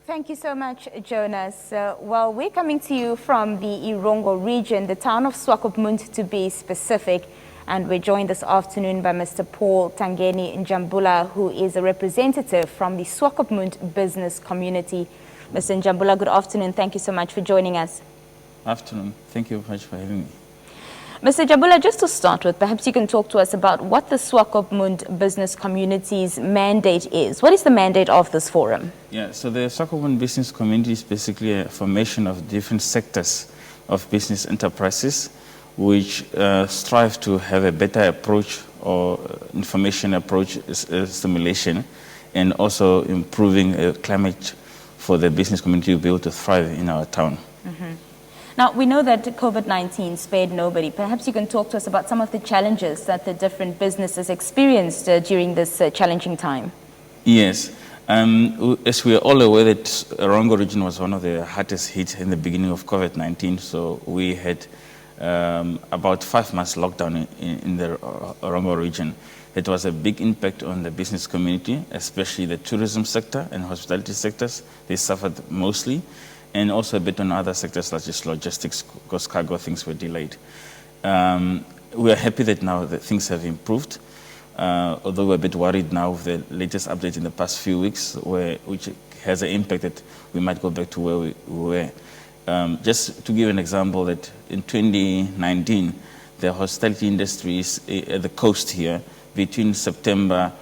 Thank you so much, Jonas. Well, we're coming to you from the Irongo region, the town of Swakopmund to be specific, and we're joined this afternoon by Mr. Paul Tangeni Njambula, who is a representative from the Swakopmund business community. Mr. Njambula, good afternoon. Thank you so much for joining us. Afternoon. Thank you very much for having me. Mr. Njambula, just to start with, perhaps you can talk to us about what the Swakopmund business community's mandate is. What is the mandate of this forum? Yeah, so the Swakopmund business community is basically a formation of different sectors of business enterprises which strive to have a better approach or information approach stimulation and also improving climate for the business community to be able to thrive in our town. Mm-hmm. Now, we know that COVID-19 spared nobody. Perhaps you can talk to us about some of the challenges that the different businesses experienced during this challenging time. Yes. As we are all aware that Irongo region was one of the hardest hit in the beginning of COVID-19, so we had about 5 months lockdown in the Irongo region. It was a big impact on the business community, especially the tourism sector and hospitality sectors. They suffered mostly, and also a bit on other sectors such as logistics, because cargo things were delayed. We are happy that now that things have improved, although we're a bit worried now with the latest update in the past few weeks, which has an impact that we might go back to where we were. Just to give an example, that in 2019, the hospitality industries at the coast here, between September,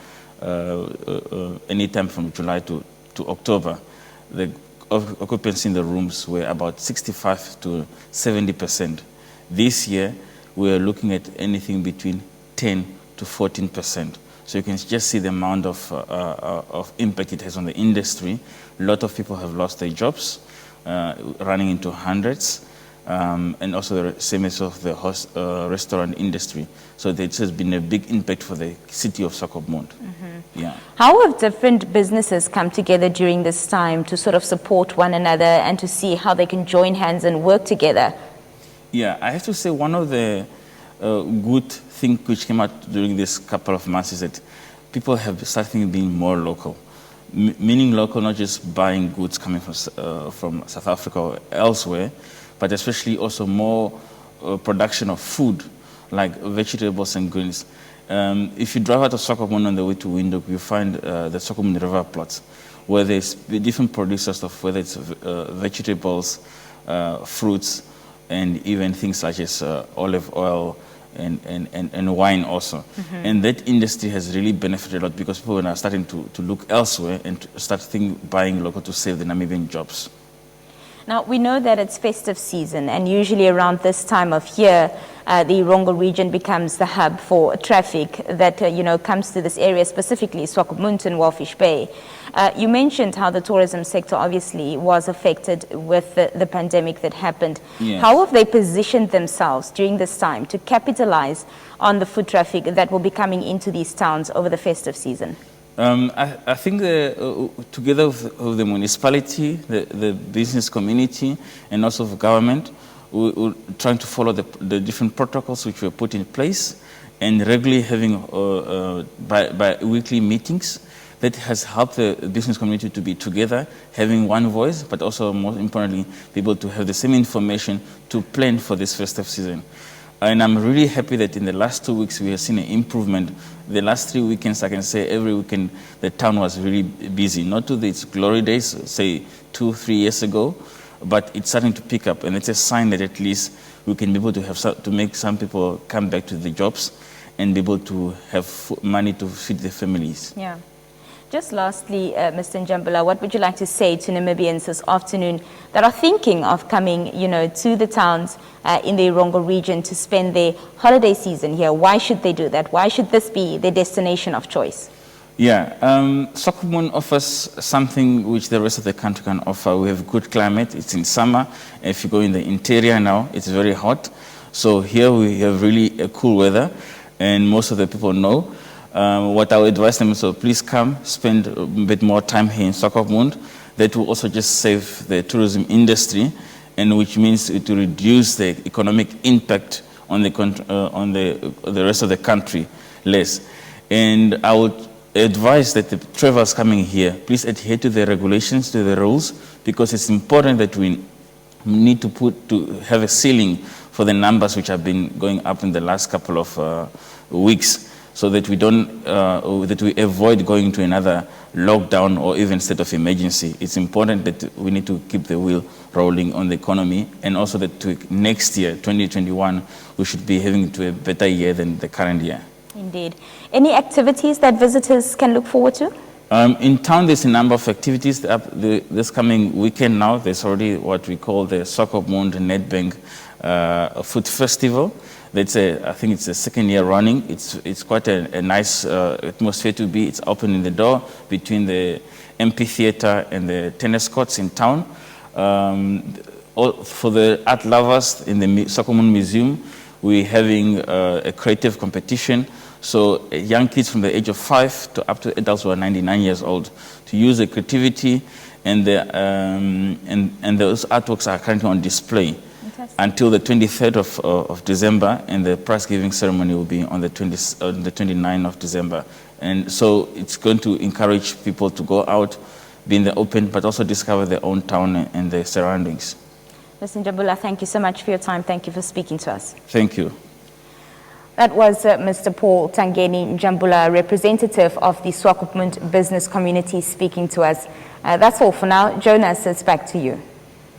anytime from July to October, the occupancy in the rooms were about 65 to 70%. This year, we are looking at anything between 10 to 14%. So you can just see the amount of impact it has on the industry. A lot of people have lost their jobs, running into hundreds, and also the same as of the restaurant industry. So it has been a big impact for the city of Swakopmund. Mm-hmm. Yeah. How have different businesses come together during this time to sort of support one another and to see how they can join hands and work together? Yeah, I have to say one of the good things which came out during this couple of months is that people have started being more local. Meaning local, not just buying goods coming from South Africa or elsewhere, but especially also more production of food, like vegetables and greens. If you drive out of Swakopmund on the way to Windhoek, you find the Swakopmund river plots, where there's different producers of whether it's vegetables, fruits, and even things such as olive oil and wine also. Mm-hmm. And that industry has really benefited a lot because people are starting to look elsewhere and to start buying local to save the Namibian jobs. Now, we know that it's festive season, and usually around this time of year, the Irongo region becomes the hub for traffic that, comes to this area, specifically Swakopmund and Walfish Bay. You mentioned how the tourism sector obviously was affected with the pandemic that happened. Yes. How have they positioned themselves during this time to capitalize on the foot traffic that will be coming into these towns over the festive season? I think together with the municipality, the business community, and also the government, we're trying to follow the different protocols which were put in place, and regularly having by weekly meetings that has helped the business community to be together, having one voice, but also more importantly, be able to have the same information to plan for this festive season. And I'm really happy that in the last 2 weeks we have seen an improvement. The last 3 weekends, I can say every weekend the town was really busy. Not to its glory days, say 2-3 years ago, but it's starting to pick up. And it's a sign that at least we can be able to make some people come back to the jobs and be able to have money to feed their families. Yeah. Just lastly, Mr. Njambula, what would you like to say to Namibians this afternoon that are thinking of coming, to the towns in the Irongo region to spend their holiday season here? Why should they do that? Why should this be their destination of choice? Yeah, Swakopmund offers something which the rest of the country can offer. We have good climate. It's in summer. If you go in the interior now, it's very hot. So here we have really a cool weather, and most of the people know. What I would advise them is, so please come, spend a bit more time here in Swakopmund. That will also just save the tourism industry, and which means it will reduce the economic impact on the rest of the country less. And I would advise that the travelers coming here, please adhere to the regulations, to the rules, because it's important that we need to have a ceiling for the numbers which have been going up in the last couple of weeks, so that we don't, that we avoid going to another lockdown or even state of emergency. It's important that we need to keep the wheel rolling on the economy, and also that next year, 2021, we should be having to a better year than the current year. Indeed. Any activities that visitors can look forward to? In town, there's a number of activities. This coming weekend now, there's already what we call the Swakopmund Nedbank Food Festival. I think it's the second year running. It's quite a nice atmosphere to be. It's opening the door between the amphitheater and the tennis courts in town. For the art lovers in the Swakopmund Museum, we're having a creative competition. So young kids from the age of 5 to up to adults who are 99 years old to use their creativity, and those artworks are currently on display until the 23rd of December, and the prize giving ceremony will be on the 29th of December. And so it's going to encourage people to go out, be in the open, but also discover their own town and their surroundings. Mr. Njambula, thank you so much for your time. Thank you for speaking to us. Thank you. That was Mr. Paul Tangeni Njambula, representative of the Swakopmund business community, speaking to us. That's all for now. Jonas, it's back to you.